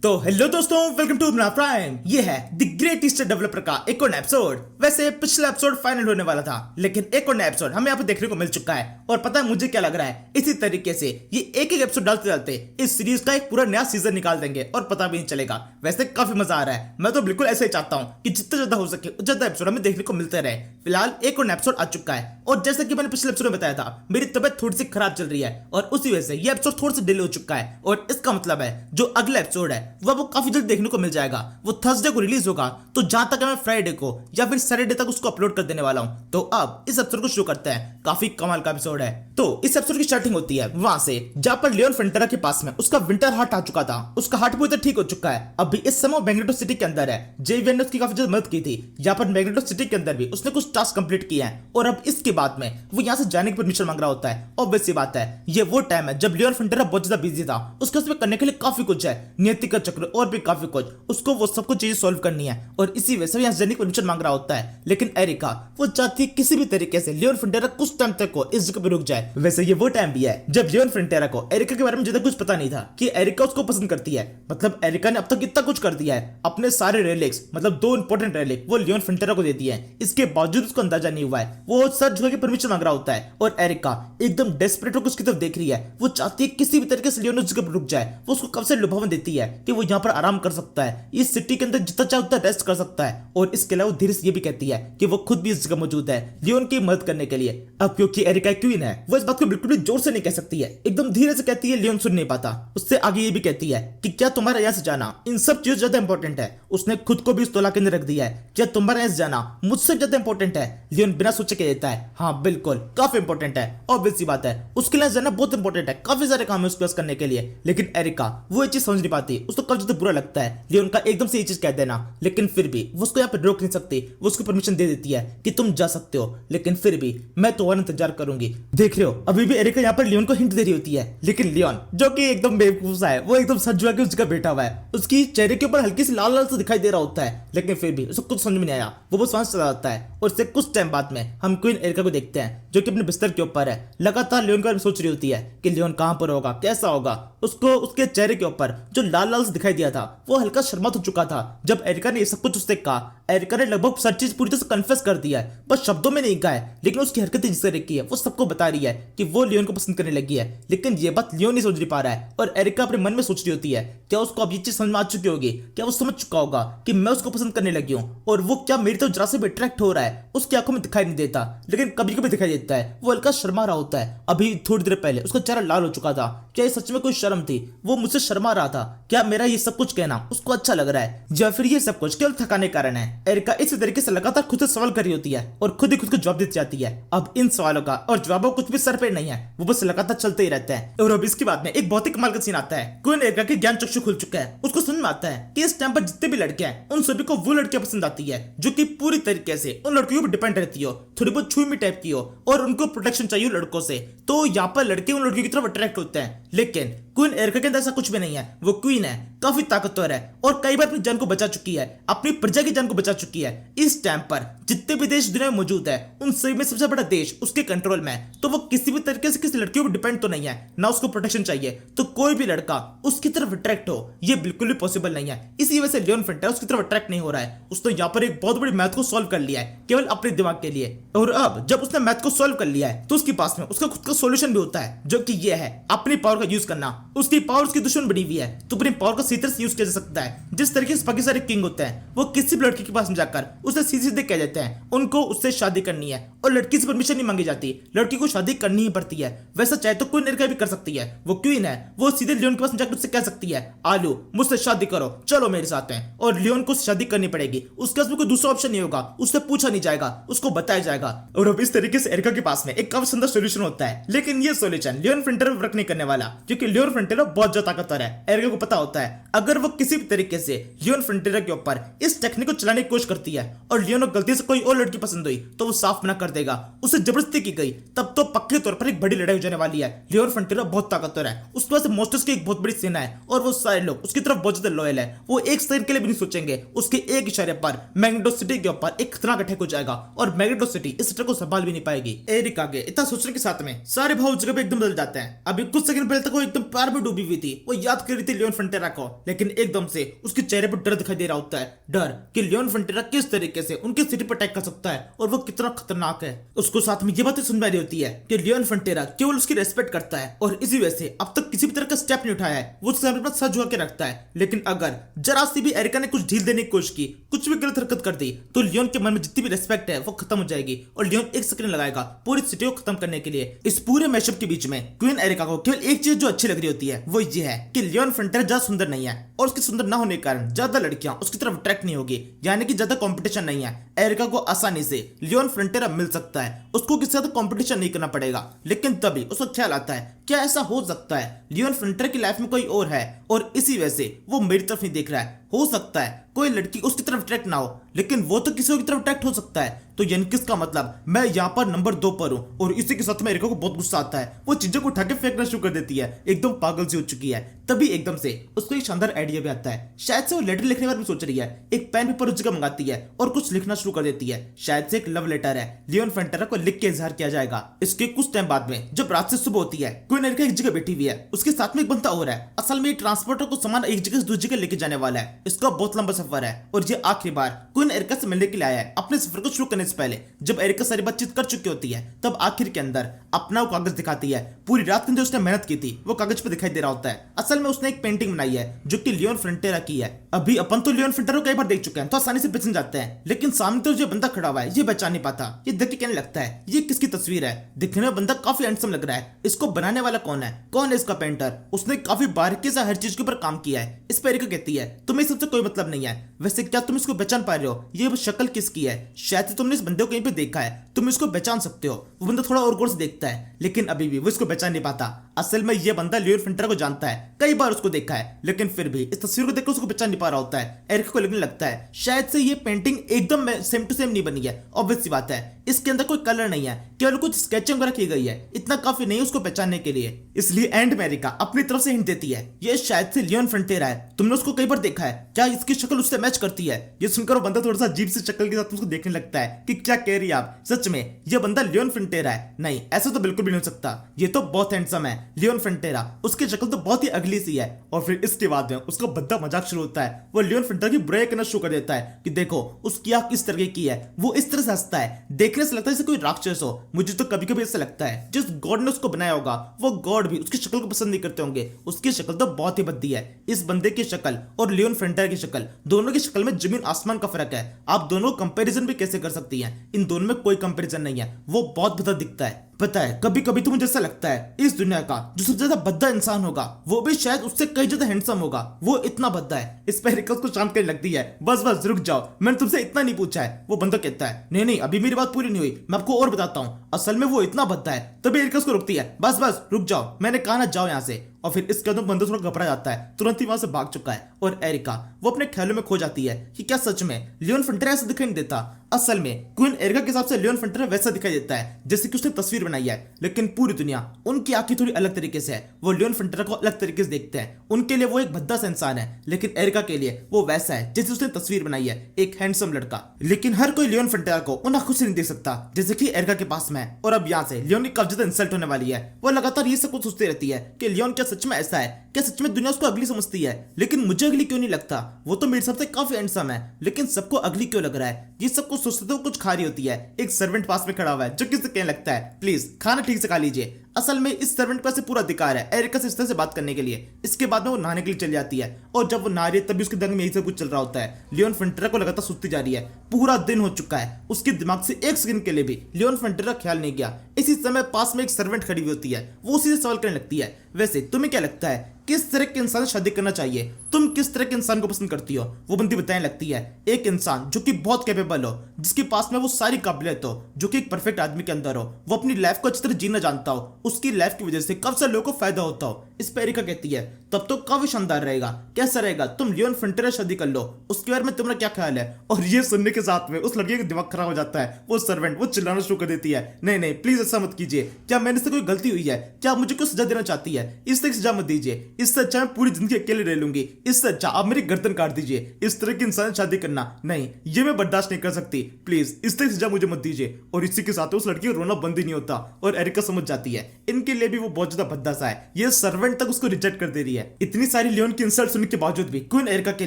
तो हेलो दोस्तों, welcome to prime. ये है द ग्रेट ईस्टर्न डेवलपर का एक और नया एपिसोड। वैसे पिछला एपिसोड फाइनल होने वाला था, लेकिन एक और नया एपिसोड हमें यहाँ पे देखने को मिल चुका है। और पता है मुझे क्या लग रहा है, इसी तरीके से ये एक एक एपिसोड डालते डालते इस सीरीज का एक पूरा नया सीजन निकाल देंगे और पता भी नहीं चलेगा। वैसे काफी मजा आ रहा है। मैं तो बिल्कुल ऐसे ही चाहता हूँ कि जितना ज्यादा हो सके उतना ज्यादा एपिसोड हमें देखने को मिलते रहे। फिलहाल एक और नया एपिसोड आ चुका है, और जैसे कि मैंने पिछले एपिसोड में बताया था, मेरी तबियत थोड़ी सी खराब चल रही है और उसी वजह से ये एपिसोड थोड़ा सा डिले हो चुका है। और इसका मतलब है जो अगला एपिसोड है वो काफी जल्द देखने को मिल जाएगा। वो थर्सडे को रिलीज होगा, तो जहां तक मैं फ्राइडे को या फिर सैटरडे तक उसको अपलोड कर देने वाला हूं। तो अब इस एपिसोड को शुरू करते हैं। काफी कमाल का एपिसोड है। तो इस एपिसोड की स्टार्टिंग होती है वहां से जहां पर लियोन फ्रंटेरा के पास में उसका विंटर हार्ट आ चुका था। उसका हार्ट पूरी तरह ठीक हो चुका है। अभी इस समय मैग्नेटो सिटी के अंदर है। जेवियर ने उसकी काफी ज्यादा मदद की थी। यहाँ पर मैग्नेटो सिटी के अंदर भी उसने कुछ टास्क कंप्लीट किए हैं, और अब इसके बाद में वो यहाँ से जाने की परमिशन मांग रहा होता है। ऑब्वियस सी बात है, ये वो टाइम है जब लियोन फ्रंटेरा बहुत ज्यादा बिजी था। उसके उसमें करने के लिए काफी कुछ है, नियति का चक्र और भी काफी कुछ। उसको वो सब कुछ चीजें सॉल्व करनी है, और इसी वजह से यहाँ जाने की परमिशन मांग रहा होता है। लेकिन एरिका वो चाहती है किसी भी तरीके से लियोन फ्रंटेरा कुछ टाइम तक को इस जगह पर रुक जाए। वैसे ये वो टाइम भी है जब लियोन फ्रंटेरा को एरिका के बारे में ज्यादा कुछ पता नहीं था कि एरिका उसको पसंद करती है। मतलब एरिका ने अब तक इतना कुछ कर दिया है। अपने सारे रेलिक्स, मतलब 2 इंपॉर्टेंट रेलिक वो लियोन फ्रंटेरा को देती है। इसके बावजूद उसको अंदाजा नहीं हुआ है। वो सर झुका के परमिशन मांग रहा होता है, और एरिका एकदम डेस्परेट होकर उसकी तरफ देख रही है। वो चाहती है किसी भी तरीके से लियोन उस जगह पर रुक जाए। वो उसको कब से लुभावन देती है कि वो यहाँ पर आराम कर सकता है, इस सिटी के अंदर जितना चाहे उतना रेस्ट कर सकता है। और इसके अलावा धीरे से ये भी कहती है कि वो खुद भी इस जगह मौजूद है लियोन की मदद करने के लिए। अब क्योंकि एरिका क्वीन है, वो इस बात को बिल्कुल भी जोर से नहीं कह सकती है। एकदम धीरे से कहती है, लियोन सुन नहीं पाता। उससे आगे ये भी कहती है कि क्या तुम्हारा यहाँ से जाना इन सब चीजों ज्यादा इंपॉर्टेंट है। उसने खुद को भी इस तोला के अंदर रख दिया है। क्या तुम्हारा यहाँ से जाना मुझसे ज्यादा इंपॉर्टेंट है? लियोन बिना सोचे कह देता है, हाँ बिल्कुल काफी इंपॉर्टेंट है। ऑब्वियस सी बात है, उसके लिए जाना बहुत इंपॉर्टेंट है। काफी सारे काम है उसके पास करने के लिए। लेकिन एरिका वो ये चीज समझ नहीं पाती। उसको कब ज्यादा बुरा लगता है लियोन का एकदम से ये चीज कह देना। लेकिन फिर भी वो उसको यहाँ पे रोक नहीं सकती। वो उसको परमिशन दे देती है कि तुम जा सकते हो, लेकिन फिर भी मैं तुम्हारा इंतजार करूंगी। देख रहे हो, अभी भी एरिका यहाँ पर लियोन को हिंट दे रही होती है। लेकिन लियोन जो कि एकदम बेवकूफ है, वो एकदम सच जुआ के उस जगह बैठा हुआ है। उसकी चेहरे के ऊपर हल्की सी लाल लाल से दिखाई दे रहा होता है, लेकिन फिर भी उसको कुछ समझ में नहीं आया। वो बस वहां से चला जाता है। और इससे कुछ टाइम बाद में हम क्वीन एरिका को देखते हैं, जो कि अपने बिस्तर के ऊपर है। लगातार लियोन के बारे में सोच रही होती है कि लियोन कहां पर होगा, कैसा होगा। उसको उसके चेहरे के ऊपर जो लाल लाल से दिखाई दिया था, वो हल्का शर्मात हो चुका था जब एरिका ने ये सब कुछ उससे कहा। एरिका ने लगभग सब चीज पूरी तरह से कन्फेस कर दिया है, बस शब्दों में नहीं कहा है। लेकिन उसकी हरकतें जिस तरह की है, वो सबको बता रही है कि वो लियोन को पसंद करने लगी है। लेकिन ये बात लियोन नहीं समझ नहीं पा रहा है, और एरिका अपने मन में सोच रही होती है क्या उसको अब ये चीज समझ में आ चुकी होगी, क्या वो समझ चुका होगा कि मैं उसको पसंद करने लगी हूँ, और वो क्या मेरी तरफ जरा से भी अट्रैक्ट हो रहा है। उसकी आंखों में दिखाई नहीं देता, लेकिन कभी कभी दिखाई देता है। वो हल्का शर्मा रहा होता है। अभी थोड़ी देर पहले उसका चेहरा लाल हो चुका था। क्या ये सच में कोई शर्म थी? वो मुझसे शर्मा रहा था? क्या मेरा ये सब कुछ कहना उसको अच्छा लग रहा है, या फिर ये सब कुछ केवल थकाने के कारण है? एरिका इसी तरीके से लगातार खुद से सवाल कर रही होती है, और खुद ही खुद को जवाब देती जाती है। अब इन सवालों का और जवाबों कुछ भी सर पे नहीं है, वो बस लगातार चलते ही रहते हैं। और अब इसके बाद में एक बहुत ही कमाल का सीन आता है। क्वीन एरिका के ज्ञान चक्षु खुल चुका है। उसको समझ में आता है कि इस टाइम पर जितने भी लड़के हैं, उन सभी को वो लड़कियां पसंद आती है जो कि पूरी तरीके से उन लड़कियों पर डिपेंड रहती हो, थोड़ी बहुत छुई टाइप की हो, और उनको प्रोटेक्शन चाहिए लड़कों से। तो यहाँ पर लड़के उन लड़कियों की तरफ अट्रैक्ट होते हैं। लेकिन क्वीन एरिका के अंदर ऐसा कुछ भी नहीं है। वो क्वीन है, काफी ताकतवर है, और कई बार अपनी जान को बचा चुकी है, अपनी प्रजा की जान को बचा चुकी है। इस टाइम पर जितने भी देश दुनिया में मौजूद है, उन सभी में सबसे बड़ा देश उसके कंट्रोल में है। तो वो किसी भी तरीके से किसी लड़कियों पर डिपेंड तो नहीं है, ना उसको प्रोटेक्शन चाहिए। तो कोई भी लड़का उसकी तरफ अट्रैक्ट हो, ये बिल्कुल भी पॉसिबल नहीं है। इसी वजह से लियोन फ्रंटेरा उसकी तरफ अट्रैक्ट नहीं हो रहा है। उसने यहाँ पर एक बहुत बड़ी मैथ को सॉल्व कर लिया है, केवल अपने दिमाग के लिए। और अब जब उसने मैथ को सॉल्व कर लिया है, तो उसके पास में उसका खुद का सॉल्यूशन भी होता है, जो कि ये है अपनी पावर का यूज करना। उसकी पावर उसकी दुश्मन बनी हुई है, तो अपनी पावर का सीधे से यूज किया जा सकता है। जिस तरीके से बाकी सारे किंग होते हैं, वो किसी भी लड़की के पास में जाकर उसे सीधे सीधे कह देते हैं उनको उससे शादी करनी है, और लड़की से परमिशन नहीं मांगी जाती। लड़की को शादी करनी ही पड़ती है। वैसा चाहे तो कोई लड़का भी कर सकती है। वो क्वीन है, वो सीधे लियोन के पास जाकर उससे कह सकती है, आलू मुझसे शादी करो, चलो मेरे साथ में। और लियोन को शादी करनी पड़ेगी। उसके पास में कोई दूसरा ऑप्शन नहीं होगा। उससे पूछा नहीं जाएगा, उसको बताया जाएगा। और अब इस तरीके से एरिका के पास में एक काफी सुंदर सोल्यूशन होता है। लेकिन ये सोल्यूशन लियोन फ्रंटेरा वर्क नहीं करने वाला, क्योंकि लियोन फ्रंटेरा बहुत ज्यादा ताकतवर है। एरिका को पता होता है अगर वो किसी भी तरीके से लियोन फ्रंटेरा के ऊपर इस टेक्निक को चलाने की कोशिश करती है और लियोन को गलती से कोई और लड़की पसंद हुई तो वो साफ मना कर देगा, उसे जबरदस्ती की गई, तब तो पक्के तौर पर एक बड़ी लड़ाई हो जाने वाली है। लियोन फ्रंटेरा बहुत ताकतवर है, उसके पास मोस्टस की एक बहुत बड़ी सेना है और वो सारे लोग उसकी तरफ बहुत ज्यादा लॉयल है। वो एक सेकंड के लिए भी नहीं सोचेंगे, उसके एक इशारे पर मैग्नेटो सिटी के ऊपर एक खतरनाक अटैक हो जाएगा और मैग्नेटो सिटी इस अटैक को संभाल भी नहीं पाएगी। एरिक आगे इतना सोचने के साथ में सारे भाव जगह पे एकदम बदल जाते हैं। अभी कुछ सेकंड पहले तक वो एकदम प्यार में डूबी हुई थी, वो याद कर रही थी लियोन फ्रंटेरा को, लेकिन एकदम से उसके चेहरे पर डर दिखाई दे रहा होता है, डर कि लियोन फ्रंटेरा किस तरीके से उनकी सिटी पर अटैक कर सकता है और वो कितना खतरनाक है। उसको साथ में ये बातें सुन रही होती है कि लियोन फ्रंटेरा केवल उसकी रेस्पेक्ट करता है और इसी वजह से अब तक किसी भी तरह का स्टेप नहीं उठाया है, वो उसके सामने अपना सर झुका के रखता है। लेकिन अगर जरा सी भी एरिका ने कुछ ढील देने की कोशिश की, कुछ भी गलत हरकत कर दी, तो लियोन के मन में जितनी भी रेस्पेक्ट है वो खत्म हो जाएगी और लियोन एक सेकंड लगाएगा पूरी सिटी को खत्म करने के लिए। इस पूरे मैशअप के बीच में क्वीन एरिका को केवल एक चीज जो अच्छी लग रही होती है वो ये है कि लियोन फ्रंटेरा ज्यादा सुंदर नहीं है और उसके सुंदर ना होने के कारण ज्यादा लड़कियां उसकी तरफ अट्रैक्ट नहीं होगी, यानी कि ज्यादा कंपटीशन नहीं है। एरिका को आसानी से लियोन फ्रंटेरा मिल सकता है, उसको किसी ज्यादा कंपटीशन नहीं करना पड़ेगा। लेकिन तभी उसको ख्याल आता है क्या ऐसा हो सकता है लियोन फ्रंटेरा की लाइफ में कोई और है और इसी वजह से वो मेरी तरफ नहीं देख रहा है। हो सकता है कोई लड़की उसकी तरफ अट्रैक्ट ना हो, लेकिन वो तो किसी की तरफ अट्रैक्ट हो सकता है, तो यानी किसका मतलब मैं यहाँ पर नंबर 2 पर हूँ। और इसी के साथ में एरिका को बहुत गुस्सा आता है, वो चीजों को उठा के फेंकना शुरू कर देती है, एकदम पागल सी हो चुकी है। तभी एकदम से उसको एक शानदार आइडिया भी आता है, शायद से वो लेटर लिखने बारे में सोच रही है। एक पेन पेपर उस जगह मंगाती है और कुछ लिखना शुरू कर देती है, शायद से एक लव लेटर है, लियोन फ्रंटेरा को लिख के इजहार किया जाएगा। इसके कुछ टाइम बाद में जब रात से सुबह होती है, क्वीन एरिका एक जगह बैठी हुई है, उसके साथ में एक बंदा और है। असल में ट्रांसपोर्टर को सामान एक जगह से दूसरी जगह लेके जाने वाला है, इसका बहुत लंबा सफर है और ये आखिरी बार क्वीन एरिका से मिलने के लिए आया है। अपने सफर को शुरू करने से पहले जब एरिका सारी बातचीत कर चुकी होती है, तब आखिर के अंदर अपना वो कागज दिखाती है। पूरी रात के अंदर उसने मेहनत की थी वो कागज पे दिखाई दे रहा होता है। असल में उसने एक पेंटिंग बनाई है जो कि लियोन फ्रंटेरा की है। अभी अपन तो लियोन फ्रंटेरा को कई बार देख चुके हैं तो आसानी से पहचान जाते हैं, लेकिन सामने तो जो बंदा खड़ा हुआ है ये पहचान नहीं पाता। ये देख के कहने लगता है ये किसकी तस्वीर है, दिखने में बंदा काफी हैंडसम लग रहा है, इसको बनाने वाला कौन है, कौन है इसका पेंटर, उसने काफी बारीकी से हर चीज के ऊपर काम किया है। इस पर एरिका कहती है तुम्हें सबसे कोई मतलब नहीं है, वैसे क्या तुम इसको पहचान पा रहे हो, ये शक्ल किसकी है, शायद से तुमने इस बंदे को कहीं पे देखा है, तुम इसको पहचान सकते हो। वो बंदा थोड़ा और गौर से देखता है, लेकिन अभी भी वो इसको पहचान नहीं पाता। असल में ये बंदा लियोन फ्रंटेरा को जानता है, कई बार उसको देखा है, लेकिन फिर भी इस तस्वीर को देखकर उसको पहचान नहीं पा रहा होता है। एरिका को लगने लगता है शायद से ये पेंटिंग एकदम सेम टू सेम नहीं बनी है। ऑब्वियस सी बात है इसके अंदर कोई कलर नहीं है, केवल कुछ स्केचिंग वगैरह की गई है, इतना काफी नहीं उसको पहचानने के लिए। इसलिए एंड में एरिका अपनी तरफ से हिंट देती है ये शायद से लियोन फ्रंटेरा है, तुमने उसको कई बार देखा है, क्या इसकी शक्ल उससे मैच करती है। ये सुनकर वो बंदा थोड़ा सा अजीब सी शक्ल के साथ उसको देखने लगता है कि क्या कह रही है आप, सच में ये बंदा लियोन फ्रंटेरा है? नहीं, ऐसा तो बिल्कुल भी नहीं हो सकता, ये तो बहुत हैंडसम है लियोन फ्रंटेरा, उसकी शक्ल तो बहुत ही अगली सी है। और फिर इसके बाद में उसका भद्दा मजाक शुरू होता है, वो लियोन फ्रंटेरा की बुराई करना शुरू कर देता है कि देखो उसकी आंख किस तरह की है, वो इस तरह से हंसता है, देखने से लगता है जैसे कोई राक्षस हो। मुझे तो कभी कभी ऐसा लगता है जिस गॉड ने उसको बनाया होगा वो गॉड भी उसकी शक्ल को पसंद नहीं करते होंगे, उसकी शक्ल तो बहुत ही भद्दी है। इस बंदे की शक्ल और लियोन फ्रंटेरा की शक्ल, दोनों की शक्ल में जमीन आसमान का फर्क है। आप दोनों कंपैरिजन भी कैसे कर सकती हैं, इन दोनों में कोई कंपैरिजन नहीं है, वो बहुत भद्दा दिखता है। पता है कभी कभी तो मुझे ऐसा लगता है इस दुनिया का जो सबसे ज्यादा भद्दा इंसान होगा वो भी शायद उससे कई ज्यादा हैंडसम होगा, वो इतना भद्दा है। इस पर एरिका उसको शांत करने लगती है, बस बस रुक जाओ, मैंने तुमसे इतना नहीं पूछा है। वो बंदा कहता है नहीं नहीं अभी मेरी बात पूरी नहीं हुई, मैं आपको और बताता हूँ, असल में वो इतना भद्दा है। तभी एरिका उसको रुकती है, बस बस रुक जाओ, मैंने कहा ना जाओ यहाँ से। और फिर इसके अंदर बंदा थोड़ा घबरा जाता है, तुरंत ही वहां से भाग चुका है और एरिका वो अपने ख्यालों में खो जाती है कि क्या सच में लियोन फ्रंटेरा ऐसा दिखाई नहीं देता। असल में क्वीन एरिका के हिसाब से लियोन फ्रंटेरा वैसा दिखाई देता है जैसे कि उसने तस्वीर बनाई है, लेकिन पूरी दुनिया उनकी आंखें थोड़ी अलग तरीके से है, वो लियोन फ्रंटेरा को अलग तरीके से देखते हैं। उनके लिए वो एक भद्दा सा इंसान है, लेकिन एरिका के लिए वो वैसा है जैसे उसने तस्वीर बनाई है, एक हैंडसम लड़का। लेकिन हर कोई लियोन फ्रंटेरा को उन आंखों से नहीं देख सकता जैसे कि एरिका के पास में। और अब यहाँ से लियोन की काफी ज्यादा इंसल्ट होने वाली है, वो लगातार ये सब कुछ सोचती रहती है कि लियोन क्या सच में ऐसा है, क्या सच में दुनिया उसको अगली समझती है, लेकिन मुझे अगली क्यों नहीं लगता, वो तो मेरे हिसाब से काफी हैंडसम है, लेकिन सबको अगली क्यों लग रहा है। ये सब कुछ सोचते तो कुछ खा रही होती है, एक सर्वेंट पास में खड़ा हुआ है जो किसी कहने लगता है प्लीज खाना ठीक से खा लीजिए। असल में इस सर्वेंट के पास पूरा अधिकार है एरिका से इस तरह से बात करने के लिए। इसके बाद में वो नहाने के लिए चली जाती है और जब वो नहा रही है तभी उसके दिमाग में यही सब कुछ चल रहा होता है। लियोन फ्रंटेरा को लगातार सुस्ती जा रही है, पूरा दिन हो चुका है, उसके दिमाग से एक सेकंड के लिए भी लियोन फ्रंटेरा ख्याल नहीं गया। इसी समय पास में एक सर्वेंट खड़ी हुई होती है, वो उसी से सवाल करने लगती है वैसे तुम्हें क्या लगता है किस तरह के इंसान से शादी करना चाहिए, तुम किस तरह के इंसान को पसंद करती हो। वो बंदी बताने लगती है एक इंसान जो कि बहुत कैपेबल हो, जिसके पास में वो सारी काबिलियत हो, जो कि एक परफेक्ट आदमी के अंदर हो, वो अपनी लाइफ को अच्छी तरह जीना जानता हो, उसकी लाइफ की वजह से कब से लोगों को फायदा होता हो। इस पर एरिका कहती है तब तो काफी शानदार रहेगा। कैसा रहेगा तुम लियोन फ्रंटेरा शादी कर लो, उसके बारे में तुम्हारा क्या ख्याल है? और ये सुनने के साथ में उस लड़की का दिमाग खराब हो जाता है। वो सर्वेंट वो चिल्लाना शुरू कर देती है, नहीं नहीं प्लीज ऐसा मत कीजिए, क्या मैंने से कोई गलती हुई है? क्या मुझे कोई सजा देना चाहती है? इस तरह सजा मत दीजिए, इससे अच्छा मैं पूरी जिंदगी अकेले रह लूंगी, इससे अच्छा आप मेरी गर्दन काट दीजिए। इस तरह की इंसान शादी करना नहीं, ये मैं बर्दाश्त नहीं कर सकती, प्लीज इस तरह सजा मुझे मत दीजिए। और इसी के साथ उस लड़की का रोना बंद ही नहीं होता और एरिका समझ जाती है इनके लिए भी वो बहुत ज्यादा भद्दा सा है। ये सर्वेंट तक उसको रिजेक्ट कर दे रही है। इतनी सारी लियोन की इंसल्ट सुनने के बावजूद भी क्वीन एरिका के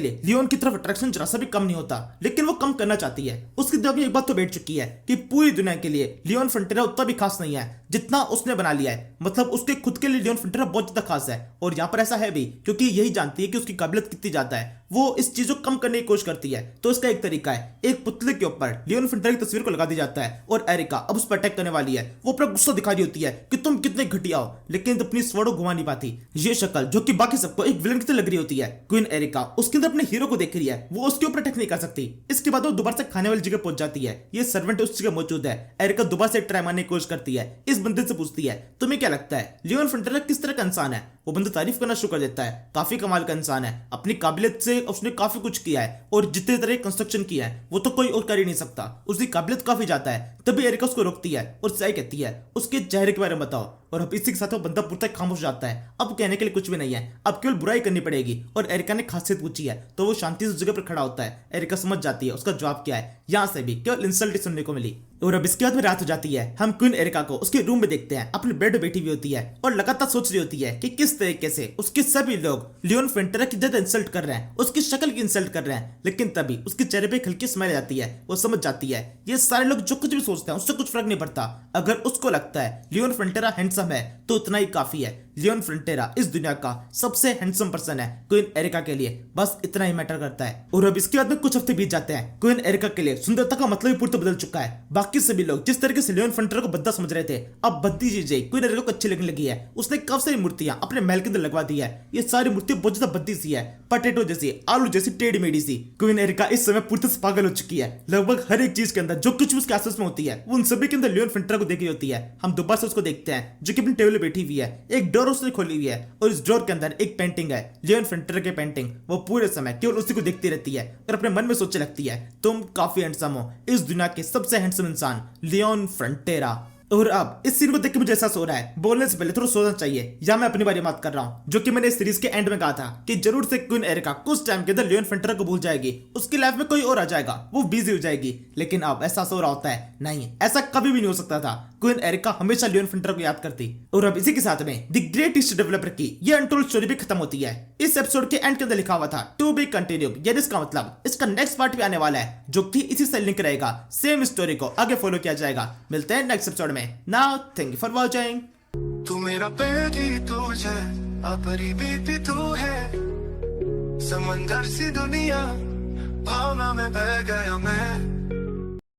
लिए लियोन की तरफ अट्रैक्शन जरा सा भी कम नहीं होता, लेकिन वो कम करना चाहती है। उसके दिमाग में एक बात तो बैठ चुकी है कि पूरी दुनिया के लिए लियोन फ्रंटेरा उतना भी खास नहीं है जितना उसने बना लिया है। मतलब उसके खुद के लिए लियोन फ्रंटेरा बहुत ज्यादा खास है और यहाँ पर ऐसा है भी क्योंकि यही जानती है कि उसकी काबिलियत कितनी ज्यादा है। वो इस चीज को कम करने की कोशिश करती है। तो इसका एक तरीका है, एक पुतले के ऊपर लियोन फ्रंटेरा की तस्वीर को लगा दी जाता है और एरिका अब उस पर अटैक करने वाली है। वो अपना गुस्सा दिखा रही होती है कि तुम कितने घटिया हो, लेकिन अपनी स्वर्ण घुमा नहीं पाती। ये शक्ल जो कि बाकी सबको एक विलन की तरह लग रही होती है। क्वीन एरिका उसके अंदर अपने हीरो को देख रही है, वो उसके ऊपर अटैक नहीं कर सकती। इसके बाद वो दोबारा से खाने वाली जगह पहुंच जाती है। ये सर्वेंट उस जगह मौजूद है। एरिका दोबारा से ट्राई मारने की कोशिश करती है। इस बंदे से पूछती है, तुम्हें क्या लगता है लियोन फ्रंटेरा किस तरह का इंसान है? वो बंदा तारीफ करना शुरू कर देता है, काफी कमाल का इंसान है, अपनी काबिलियत से उसने काफी कुछ किया है और जितने तरह कंस्ट्रक्शन किया है वो तो कोई और कर ही नहीं सकता, उसकी काबिलियत काफी ज्यादा है। तभी एरिका उसको रोकती है और सही कहती है, उसके चेहरे के बारे में बताओ। और अब इसी के साथ वो बंदा पूरा खामोश जाता है। अब कहने के लिए कुछ भी नहीं है, अब केवल बुराई करनी पड़ेगी। और एरिका ने खासियत पूछी है तो वो शांति से उस जगह पर खड़ा होता है। एरिका समझ जाती है उसका जवाब क्या है। यहाँ से भी केवल इंसल्ट सुनने को मिली। और अब इसके बाद में रात हो जाती है। हम क्वीन एरिका को उसके रूम में देखते हैं, अपने बेड में बैठी हुई होती है और लगातार सोच रही होती है कि किस तरीके से उसके सभी लोग लियोन फ्रंटेरा की ज्यादा इंसल्ट कर रहे हैं, उसकी शक्ल की इंसल्ट कर रहे हैं। लेकिन तभी उसके चेहरे पे हल्की स्माइल आती है। वो समझ जाती है ये सारे लोग जो कुछ भी सोचते हैं उससे कुछ फर्क नहीं पड़ता। अगर उसको लगता है लियोन फ्रंटेरा हैंडसम है तो उतना ही काफी है। लियोन फ्रंटेरा इस दुनिया का सबसे हैंडसम पर्सन है क्वीन एरिका के लिए, बस इतना ही मैटर करता है। और अब इसके बाद में कुछ हफ्ते बीत जाते हैं। क्वीन एरिका के लिए सुंदरता का मतलब ही पूर्णतः बदल चुका है। बाकी सभी लोग जिस तरीके से लियोन फ्रंटेरा को बद्दा समझ रहे थे, अब बद्दी चीजें क्वीन एरिका को अच्छी लगने लगी है। उसने काफी सारी मूर्तियां अपने महल के अंदर लगवा दी है। ये सारी मूर्तियां बहुत ज्यादा बद्दी सी है, पटेटो जैसी, आलू जैसी, टेढ़ी मेढ़ी सी। क्वीन एरिका इस समय पूरी तरह पागल हो चुकी है। लगभग हर एक चीज के अंदर जो कुछ भी उसके आसपास में होती है वो उन सभी के अंदर लियोन फ्रंटेरा को देखी होती है। हम दोबारा से उसको देखते हैं जो कि अपनी टेबल पे बैठी हुई है। एक डोर उसने खोली हुई है और इस ड्रॉर के अंदर एक पेंटिंग है, लियोन फ्रंटेरा की पेंटिंग। वो पूरे समय केवल उसी को देखती रहती है और अपने मन में सोचने लगती है, तुम काफी हैंडसम हो, इस दुनिया के सबसे हैंडसम इंसान लियोन फ्रंटेरा। और अब इस सीन को देख के मुझे एहसास हो रहा है बोलने से पहले थोड़ा सोचना चाहिए, या मैं अपनी बारे में बात कर रहा हूँ। जो कि मैंने इस सीरीज के एंड में कहा था कि जरूर से क्वीन एरिका कुछ टाइम के अंदर लियोन फ्रंटेरा को भूल जाएगी, उसकी लाइफ में कोई और आ जाएगा, वो बिजी हो जाएगी। लेकिन अब एहसास हो रहा होता है नहीं, ऐसा कभी भी नहीं हो सकता था। क्वीन एरिका हमेशा लियोन फ्रंटेरा को याद करती। और अब इसी के साथ में द ग्रेटेस्ट डेवलपर की ये अनटोल्ड स्टोरी भी खत्म होती है। इस एपिसोड के एंड के अंदर लिखा हुआ था टू बी कंटिन्यूड, यानी इसका मतलब इसका नेक्स्ट पार्ट भी आने वाला है जो कि इसी से लिंक रहेगा। सेम स्टोरी को आगे फॉलो किया जाएगा। मिलते हैं नेक्स्ट एपिसोड में। Now thank you for watching. तू मेरा बेटी तुझे अपनी बीती तू है, समंदर सी दुनिया भावना में बह गया मैं।